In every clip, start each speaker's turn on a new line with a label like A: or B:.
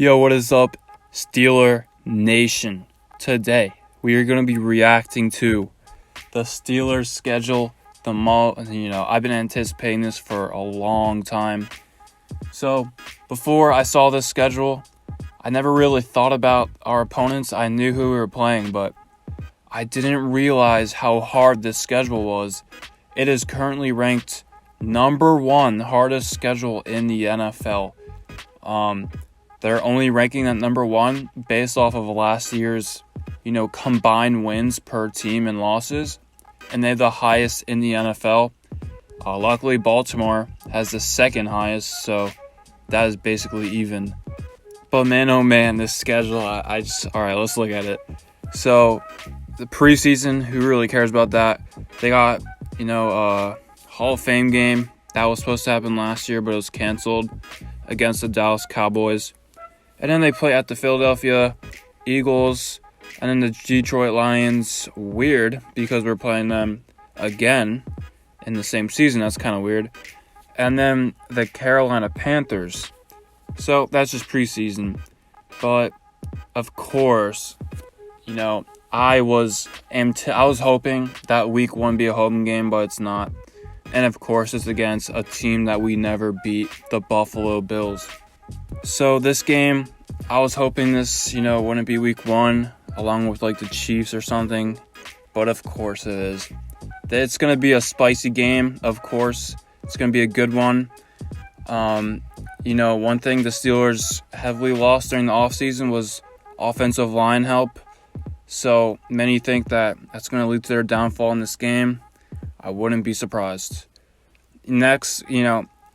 A: Yo, what is up, Steeler Nation? Today, we are going to be reacting to the Steelers' schedule. I've been anticipating this for a long time. So, before I saw this schedule, I never really thought about our opponents. I knew who we were playing, but I didn't realize how hard this schedule was. It is currently ranked number 1 hardest schedule in the NFL. They're only ranking at number 1 based off of last year's, combined wins per team and losses, and they have the highest in the NFL. Luckily, Baltimore has the second highest, so that is basically even. But man, oh man, this schedule, all right, let's look at it. So, the preseason, who really cares about that? They got, a Hall of Fame game that was supposed to happen last year, but it was canceled against the Dallas Cowboys. And then they play at the Philadelphia Eagles and then the Detroit Lions. Weird, because we're playing them again in the same season. That's kind of weird. And then the Carolina Panthers. So that's just preseason. But of course, I was hoping that week 1 be a home game, but it's not. And of course, it's against a team that we never beat, the Buffalo Bills. So this game, I was hoping this, wouldn't be week 1 along with like the Chiefs or something. But of course it is. It's going to be a spicy game, of course. It's going to be a good one. One thing the Steelers heavily lost during the offseason was offensive line help. So many think that that's going to lead to their downfall in this game. I wouldn't be surprised. Next,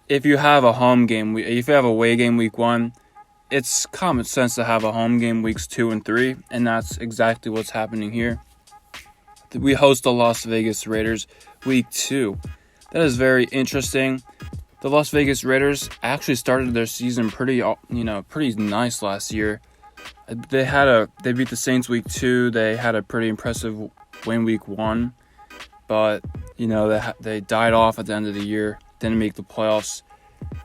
A: if you have a home game, if you have a away game week 1, it's common sense to have a home game weeks 2 and 3, and that's exactly what's happening here. We host the Las Vegas Raiders week 2. That is very interesting. The Las Vegas Raiders actually started their season pretty nice last year. They beat the Saints week 2. They had a pretty impressive win week 1, but they died off at the end of the year. Didn't make the playoffs.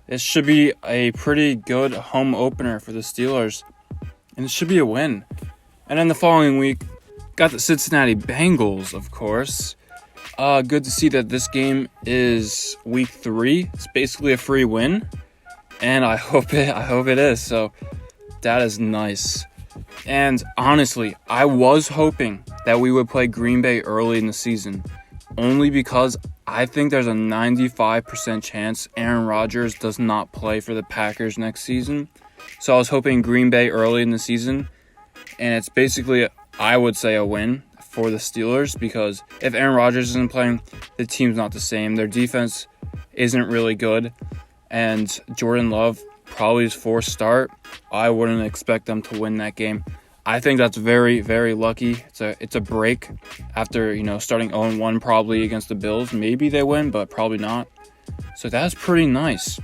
A: It should be a pretty good home opener for the Steelers, and it should be a win. And then the following week, got the Cincinnati Bengals, of course. Good to see that this game is week 3. It's basically a free win, and I hope it is. So that is nice. And honestly, I was hoping that we would play Green Bay early in the season, only because I think there's a 95% chance Aaron Rodgers does not play for the Packers next season. So I was hoping Green Bay early in the season, and it's basically, I would say, a win for the Steelers, because if Aaron Rodgers isn't playing, the team's not the same. Their defense isn't really good, and Jordan Love probably his 4th start. I wouldn't expect them to win that game. I think that's very, very lucky. It's a break after, starting 0-1 probably against the Bills. Maybe they win, but probably not. So that's pretty nice.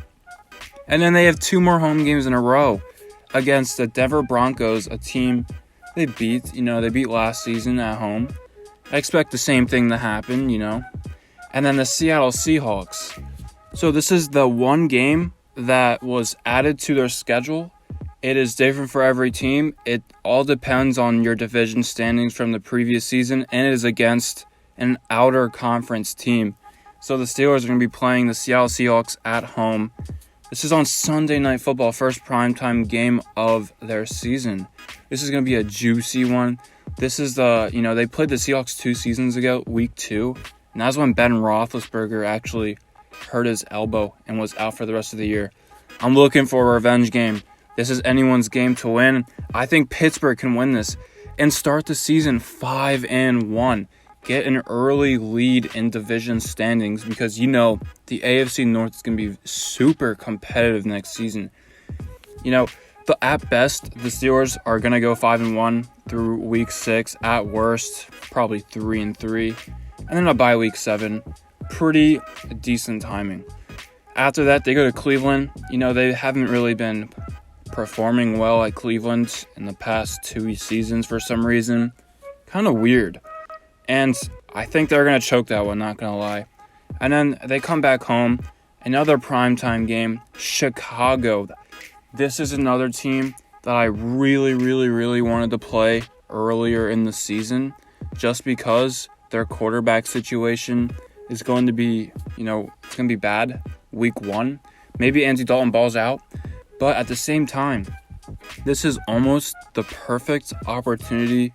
A: And then they have 2 more home games in a row against the Denver Broncos, a team they beat. They beat last season at home. I expect the same thing to happen, And then the Seattle Seahawks. So this is the one game that was added to their schedule. It is different for every team. It all depends on your division standings from the previous season, and it is against an outer conference team. So the Steelers are going to be playing the Seattle Seahawks at home. This is on Sunday Night Football, first primetime game of their season. This is going to be a juicy one. This is they played the Seahawks 2 seasons ago, week 2, and that's when Ben Roethlisberger actually hurt his elbow and was out for the rest of the year. I'm looking for a revenge game. This is anyone's game to win. I think Pittsburgh can win this and start the season 5-1. Get an early lead in division standings, because the AFC North is going to be super competitive next season. At best, the Steelers are going to go 5-1 through week 6. At worst, probably 3-3. And then a bye week 7. Pretty decent timing. After that, they go to Cleveland. They haven't really been performing well at Cleveland in the past 2 seasons for some reason. Kind of weird. And I think they're going to choke that one, not going to lie. And then they come back home. Another primetime game, Chicago. This is another team that I really, really, really wanted to play earlier in the season just because their quarterback situation is going to be, it's going to be bad week 1. Maybe Andy Dalton balls out, but at the same time, this is almost the perfect opportunity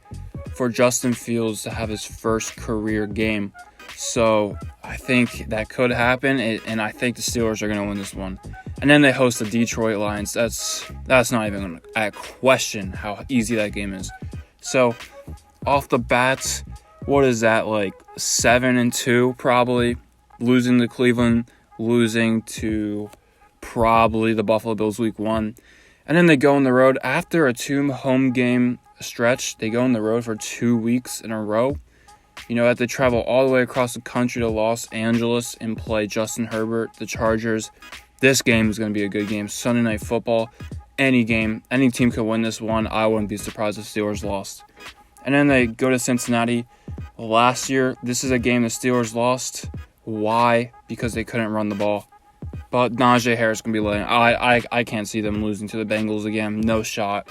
A: for Justin Fields to have his first career game. So I think that could happen, and I think the Steelers are going to win this one. And then they host the Detroit Lions. That's not even a question how easy that game is. So off the bat, what is that, like 7-2 probably? Losing to Cleveland, losing to probably the Buffalo Bills week 1. And then they go on the road. After a 2 home game stretch, they go on the road for 2 weeks in a row. They have to travel all the way across the country to Los Angeles and play Justin Herbert, the Chargers. This game is going to be a good game. Sunday Night Football. Any game, any team could win this one. I wouldn't be surprised if Steelers lost. And then they go to Cincinnati. Last year, this is a game the Steelers lost. Why? Because they couldn't run the ball. But Najee Harris can be letting. I can't see them losing to the Bengals again. No shot.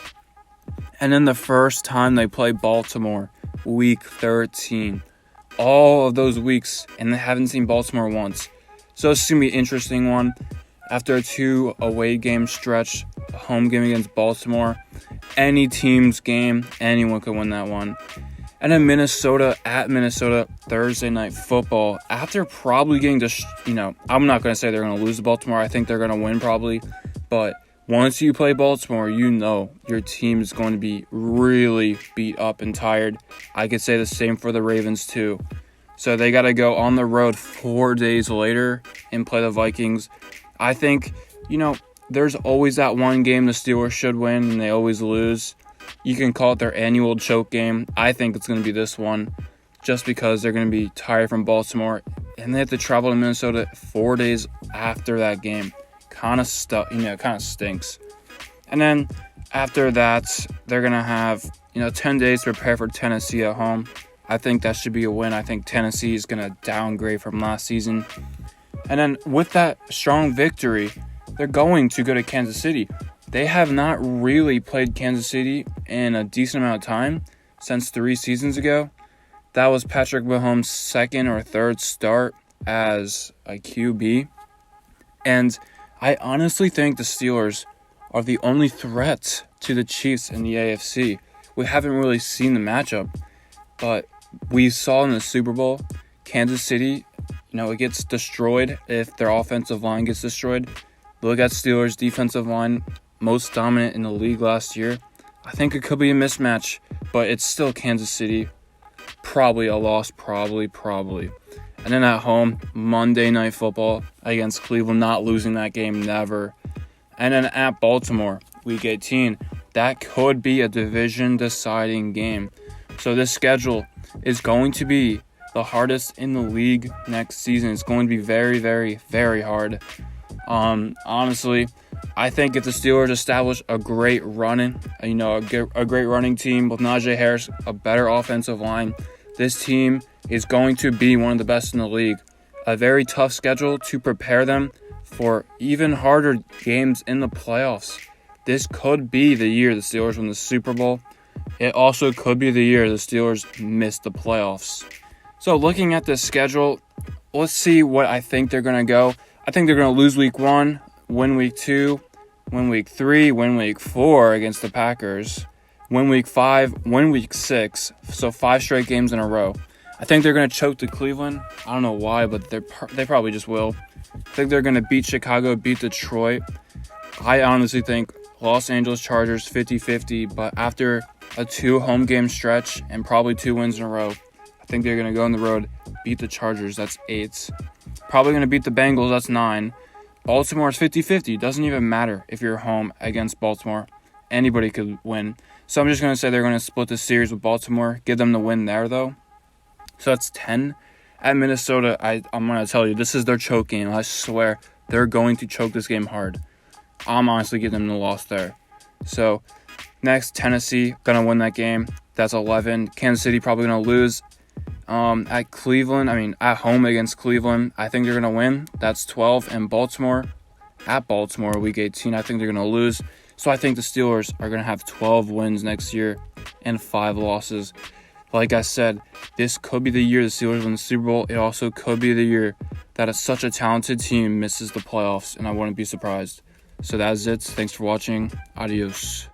A: And then the first time they play Baltimore, week 13. All of those weeks, and they haven't seen Baltimore once. So it's going to be an interesting one. After a 2 away game stretch, a home game against Baltimore, any team's game, anyone could win that one. And then Minnesota at Minnesota, Thursday Night Football. After probably getting I'm not going to say they're going to lose to Baltimore. I think they're going to win probably. But once you play Baltimore, your team is going to be really beat up and tired. I could say the same for the Ravens too. So they got to go on the road 4 days later and play the Vikings. I think, there's always that one game the Steelers should win and they always lose. You can call it their annual choke game. I think it's going to be this one just because they're going to be tired from Baltimore and they have to travel to Minnesota 4 days after that game. Kind of stinks. And then after that, they're going to have, 10 days to prepare for Tennessee at home. I think that should be a win. I think Tennessee is going to downgrade from last season. And then with that strong victory, they're going to go to Kansas City. They have not really played Kansas City in a decent amount of time since 3 seasons ago. That was Patrick Mahomes' second or third start as a QB. And I honestly think the Steelers are the only threat to the Chiefs in the AFC. We haven't really seen the matchup, but we saw in the Super Bowl, Kansas City, it gets destroyed if their offensive line gets destroyed. Look at Steelers' defensive line, most dominant in the league last year. I think it could be a mismatch, but it's still Kansas City. Probably a loss, probably. And then at home, Monday Night Football against Cleveland, not losing that game, never. And then at Baltimore, Week 18, that could be a division-deciding game. So this schedule is going to be the hardest in the league next season. It's going to be very, very, very hard. Honestly, I think if the Steelers establish a great running, a great running team with Najee Harris, a better offensive line, this team is going to be one of the best in the league. A very tough schedule to prepare them for even harder games in the playoffs. This could be the year the Steelers win the Super Bowl. It also could be the year the Steelers miss the playoffs. So looking at this schedule, let's see what I think they're going to go. I think they're going to lose Week 1, win Week 2, win Week 3, win Week 4 against the Packers, win Week 5, win Week 6. So 5 straight games in a row. I think they're going to choke to Cleveland. I don't know why, but they probably just will. I think they're going to beat Chicago, beat Detroit. I honestly think Los Angeles Chargers 50-50, but after a 2 home game stretch and probably 2 wins in a row, I think they're going to go on the road, beat the Chargers, that's 8. Probably going to beat the Bengals, that's 9. Baltimore is 50-50. It doesn't even matter if you're home against Baltimore. Anybody could win. So I'm just going to say they're going to split the series with Baltimore, give them the win there, though. So that's 10. At Minnesota, I'm going to tell you, this is their choke game. I swear, they're going to choke this game hard. I'm honestly giving them the loss there. So next, Tennessee, going to win that game. That's 11. Kansas City probably going to lose. At Cleveland, at home against Cleveland, I think they're going to win. That's 12. And Baltimore, at Baltimore, Week 18, I think they're going to lose. So I think the Steelers are going to have 12 wins next year and 5 losses. Like I said, this could be the year the Steelers win the Super Bowl. It also could be the year that such a talented team misses the playoffs, and I wouldn't be surprised. So that's it. Thanks for watching. Adios.